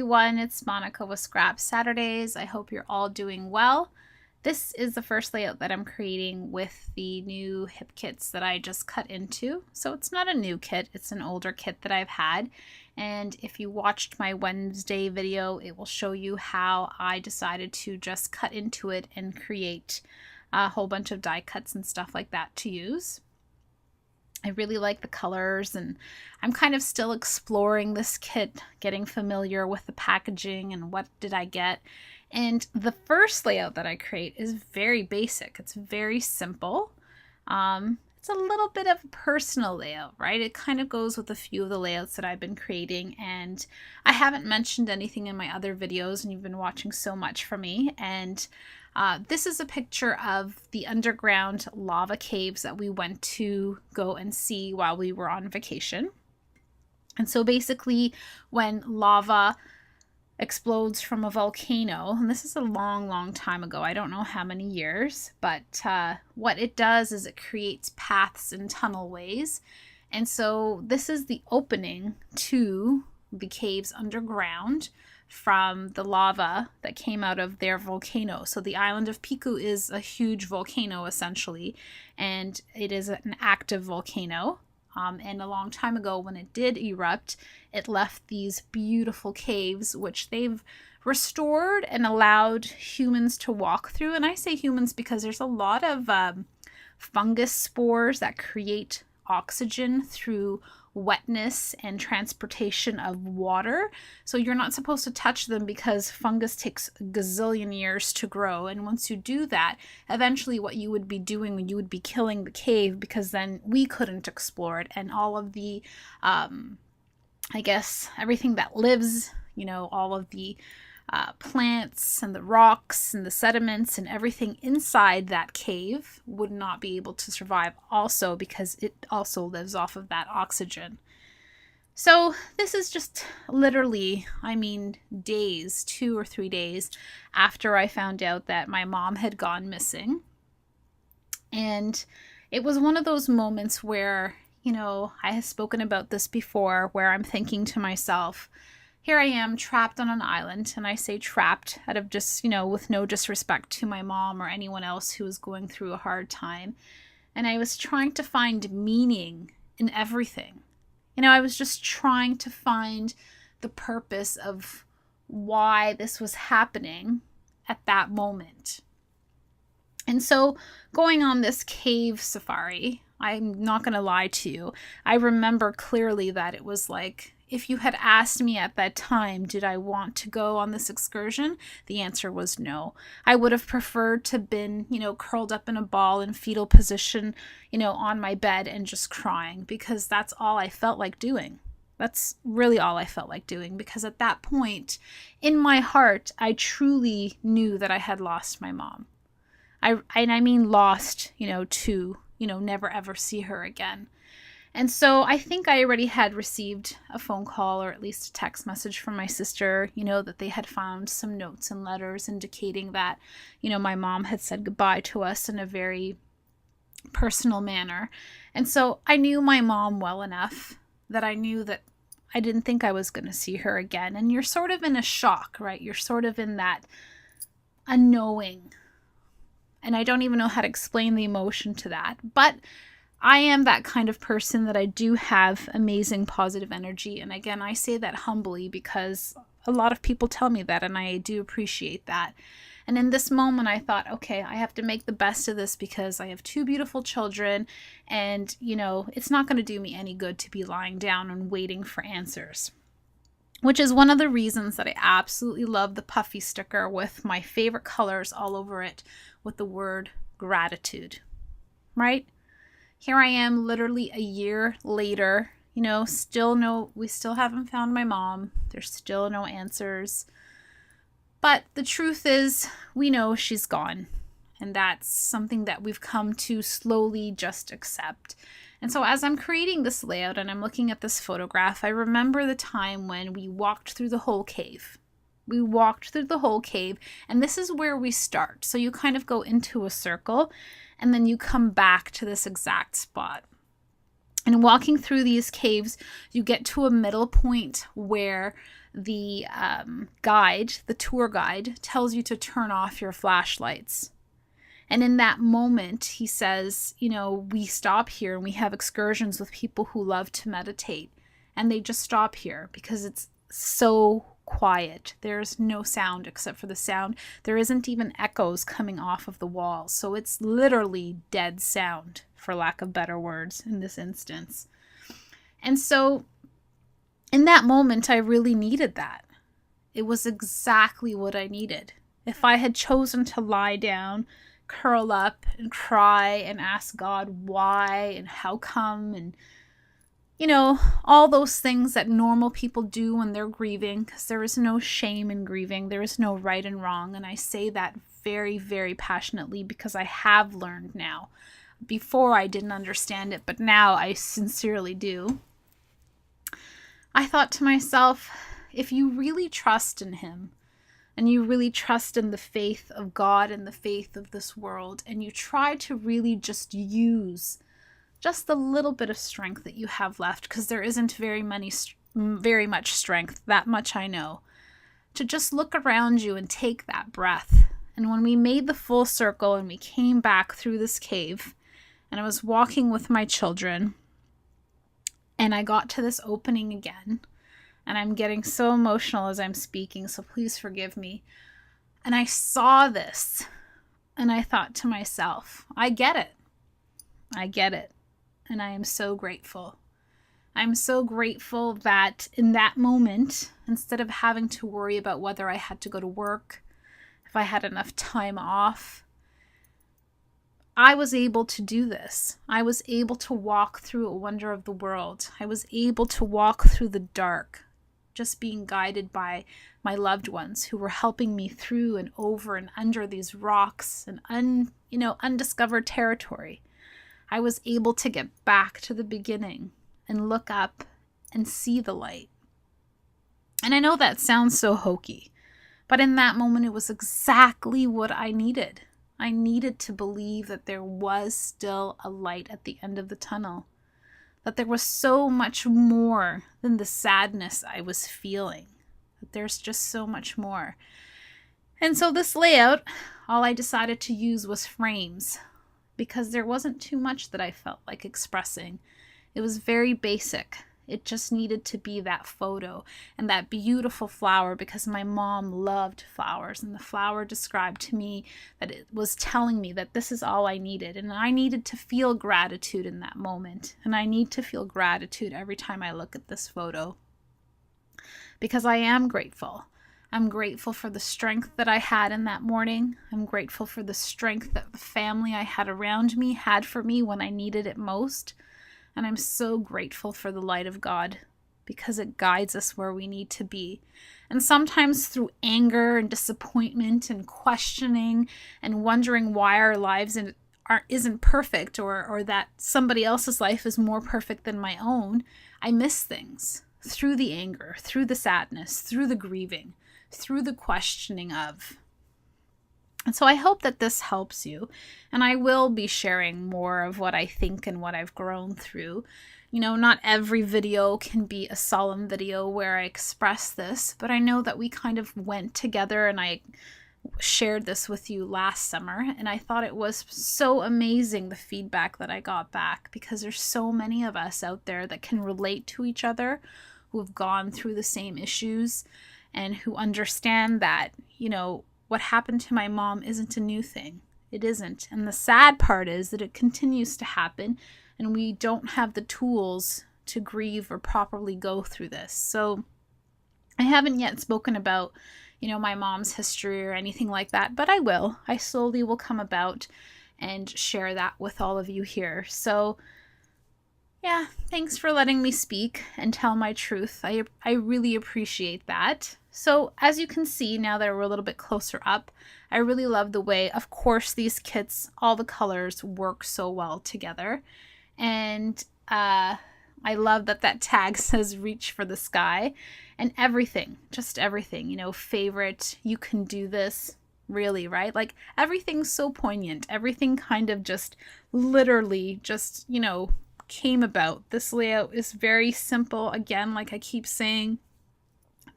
everyone, it's Monica with Scrap Saturdays. I hope you're all doing well. This is the first layout that I'm creating with the new hip kits that I just cut into. So it's not a new kit, it's an older kit that I've had. And if you watched my Wednesday video, it will show you how I decided to just cut into it and create a whole bunch of die cuts and stuff like that to use. I really like the colors, and I'm kind of still exploring this kit, getting familiar with the packaging and what did I get. And the first layout that I create is very basic. It's very simple. It's a little bit of a personal layout, right? It kind of goes with a few of the layouts that I've been creating, and I haven't mentioned anything in my other videos, and you've been watching so much from me. And this is a picture of the underground lava caves that we went to go and see while we were on vacation. And so basically when lava explodes from a volcano, and this is a long time ago, I don't know how many years, but what it does is it creates paths and tunnelways. And so this is the opening to the caves underground from the lava that came out of their volcano. So the island of Piku is a huge volcano essentially, and it is an active volcano. And a long time ago when it did erupt, it left these beautiful caves, which they've restored and allowed humans to walk through. And I say humans because there's a lot of fungus spores that create oxygen through wetness and transportation of water. So you're not supposed to touch them because fungus takes a gazillion years to grow. And once you do that, eventually what you would be doing, you would be killing the cave, because then we couldn't explore it. And all of the, I guess, everything that lives, you know, all of the plants and the rocks and the sediments and everything inside that cave would not be able to survive also, because it also lives off of that oxygen. So this is just literally, I mean, days, 2 or 3 days after I found out that my mom had gone missing. And it was one of those moments where, you know, I have spoken about this before, where I'm thinking to myself, here I am trapped on an island, and I say trapped out of just, you know, with no disrespect to my mom or anyone else who was going through a hard time. And I was trying to find meaning in everything. You know, I was just trying to find the purpose of why this was happening at that moment. And so going on this cave safari, I'm not going to lie to you, I remember clearly that it was like, if you had asked me at that time, did I want to go on this excursion? The answer was no. I would have preferred to have been, you know, curled up in a ball in fetal position, you know, on my bed and just crying, because that's all I felt like doing. That's really all I felt like doing, because at that point in my heart, I truly knew that I had lost my mom. I mean lost, you know, to, you know, never ever see her again. And so I think I already had received a phone call, or at least a text message from my sister, you know, that they had found some notes and letters indicating that, you know, my mom had said goodbye to us in a very personal manner. And so I knew my mom well enough that I knew that I didn't think I was going to see her again. And you're sort of in a shock, right? You're sort of in that unknowing. And I don't even know how to explain the emotion to that. But I am that kind of person that I do have amazing positive energy. And again, I say that humbly because a lot of people tell me that, and I do appreciate that. And in this moment, I thought, okay, I have to make the best of this, because I have 2 beautiful children, and, you know, it's not going to do me any good to be lying down and waiting for answers. Which is one of the reasons that I absolutely love the puffy sticker with my favorite colors all over it with the word gratitude, right? Here I am literally a year later, you know, we still haven't found my mom. There's still no answers. But the truth is, we know she's gone. And that's something that we've come to slowly just accept. And so as I'm creating this layout and I'm looking at this photograph, I remember the time when we walked through the whole cave. We walked through the whole cave, and this is where we start. So you kind of go into a circle, and then you come back to this exact spot. And walking through these caves, you get to a middle point where the tour guide, tells you to turn off your flashlights. And in that moment, he says, we stop here and we have excursions with people who love to meditate. And they just stop here because it's so quiet. There's no sound except for the sound. There isn't even echoes coming off of the walls. So it's literally dead sound, for lack of better words, in this instance. And so in that moment, I really needed that. It was exactly what I needed. If I had chosen to lie down, curl up and cry and ask God why and how come, and all those things that normal people do when they're grieving, because there is no shame in grieving. There is no right and wrong. And I say that very, very passionately because I have learned now. Before I didn't understand it, but now I sincerely do. I thought to myself, if you really trust in him, and you really trust in the faith of God and the faith of this world, and you try to really just use just the little bit of strength that you have left, because there isn't very much strength, that much I know, to just look around you and take that breath. And when we made the full circle and we came back through this cave, and I was walking with my children, and I got to this opening again, and I'm getting so emotional as I'm speaking, so please forgive me. And I saw this, and I thought to myself, I get it. I get it. And I am so grateful. I'm so grateful that in that moment, instead of having to worry about whether I had to go to work, if I had enough time off, I was able to do this. I was able to walk through a wonder of the world. I was able to walk through the dark, just being guided by my loved ones who were helping me through and over and under these rocks and undiscovered territory. I was able to get back to the beginning and look up and see the light. And I know that sounds so hokey, but in that moment it was exactly what I needed. I needed to believe that there was still a light at the end of the tunnel, that there was so much more than the sadness I was feeling, that there's just so much more. And so this layout, all I decided to use was frames, because there wasn't too much that I felt like expressing. It was very basic. It just needed to be that photo and that beautiful flower, because my mom loved flowers, and the flower described to me that it was telling me that this is all I needed, and I needed to feel gratitude in that moment. And I need to feel gratitude every time I look at this photo, because I am grateful. I'm grateful for the strength that I had in that morning. I'm grateful for the strength that the family I had around me had for me when I needed it most. And I'm so grateful for the light of God, because it guides us where we need to be. And sometimes through anger and disappointment and questioning and wondering why our lives isn't perfect, or that somebody else's life is more perfect than my own, I miss things through the anger, through the sadness, through the grieving, through the questioning of. And so I hope that this helps you, and I will be sharing more of what I think and what I've grown through. Not every video can be a solemn video where I express this, but I know that we kind of went together, and I shared this with you last summer, and I thought it was so amazing, the feedback that I got back, because there's so many of us out there that can relate to each other, who have gone through the same issues, and who understand that, what happened to my mom isn't a new thing. It isn't. And the sad part is that it continues to happen, and we don't have the tools to grieve or properly go through this. So I haven't yet spoken about, my mom's history or anything like that, but I will. I slowly will come about and share that with all of you here. So yeah, thanks for letting me speak and tell my truth. I really appreciate that. So as you can see, now that we're a little bit closer up, I really love the way, of course, these kits, all the colors work so well together. And I love that tag says reach for the sky, and everything, just everything, favorite, you can do this, really, right? Like everything's so poignant. Everything kind of just literally just, came about. This layout is very simple. Again, like I keep saying,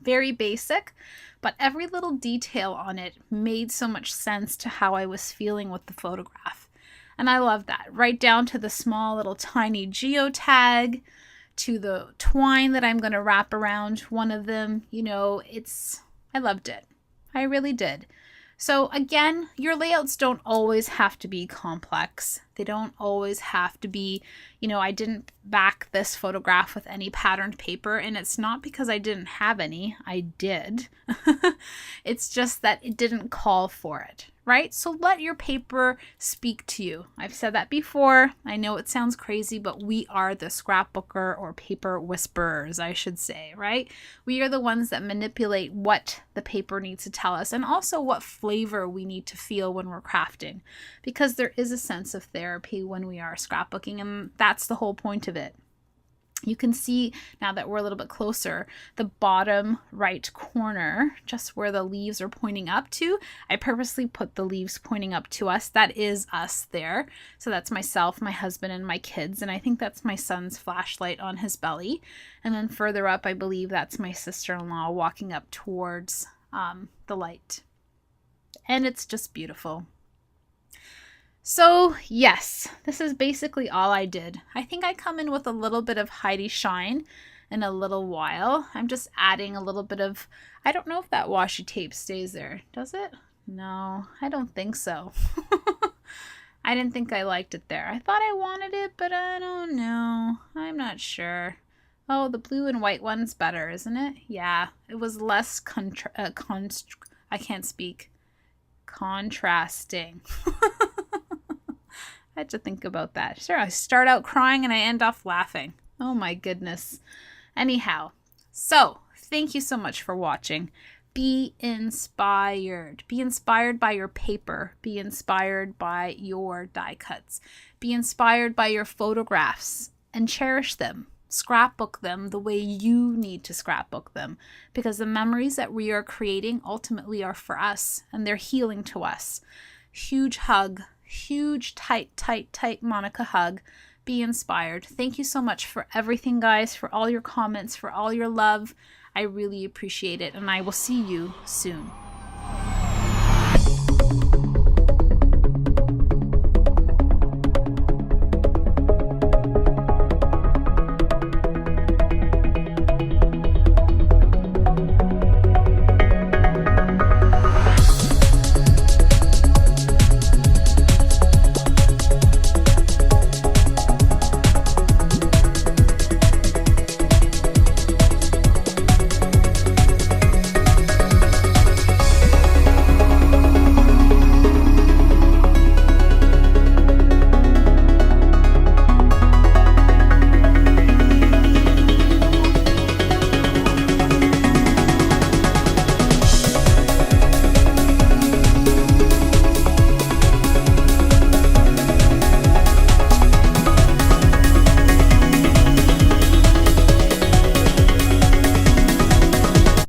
Very basic, but every little detail on it made so much sense to how I was feeling with the photograph. And I love that, right down to the small little tiny geotag, to the twine that I'm going to wrap around one of them. You know, I loved it. I really did. So again, your layouts don't always have to be complex. They don't always have to be, I didn't back this photograph with any patterned paper, and it's not because I didn't have any. I did. It's just that it didn't call for it, right? So let your paper speak to you. I've said that before. I know it sounds crazy, but we are the scrapbooker, or paper whisperers, I should say, right? We are the ones that manipulate what the paper needs to tell us, and also what flavor we need to feel when we're crafting, because there is a sense of therapy when we are scrapbooking, and that's the whole point of it. You can see, now that we're a little bit closer, the bottom right corner, just where the leaves are pointing up to. I purposely put the leaves pointing up to us. That is us there. So that's myself, my husband, and my kids. And I think that's my son's flashlight on his belly. And then further up, I believe that's my sister-in-law walking up towards the light. And it's just beautiful. So yes, this is basically all I did. I think I come in with a little bit of Heidi Shine in a little while. I'm just adding a little bit of, I don't know if that washi tape stays there. Does it? No, I don't think so. I didn't think I liked it there. I thought I wanted it, but I don't know. I'm not sure. Oh, the blue and white one's better, isn't it? Yeah, it was less I can't speak. Contrasting. I had to think about that. Sure, I start out crying and I end off laughing. Oh my goodness. Anyhow, so thank you so much for watching. Be inspired. Be inspired by your paper. Be inspired by your die cuts. Be inspired by your photographs and cherish them. Scrapbook them the way you need to scrapbook them, because the memories that we are creating ultimately are for us, and they're healing to us. Huge hug. Huge, tight Monica hug. Be inspired. Thank you so much for everything, guys, for all your comments, for all your love. I really appreciate it, and I will see you soon.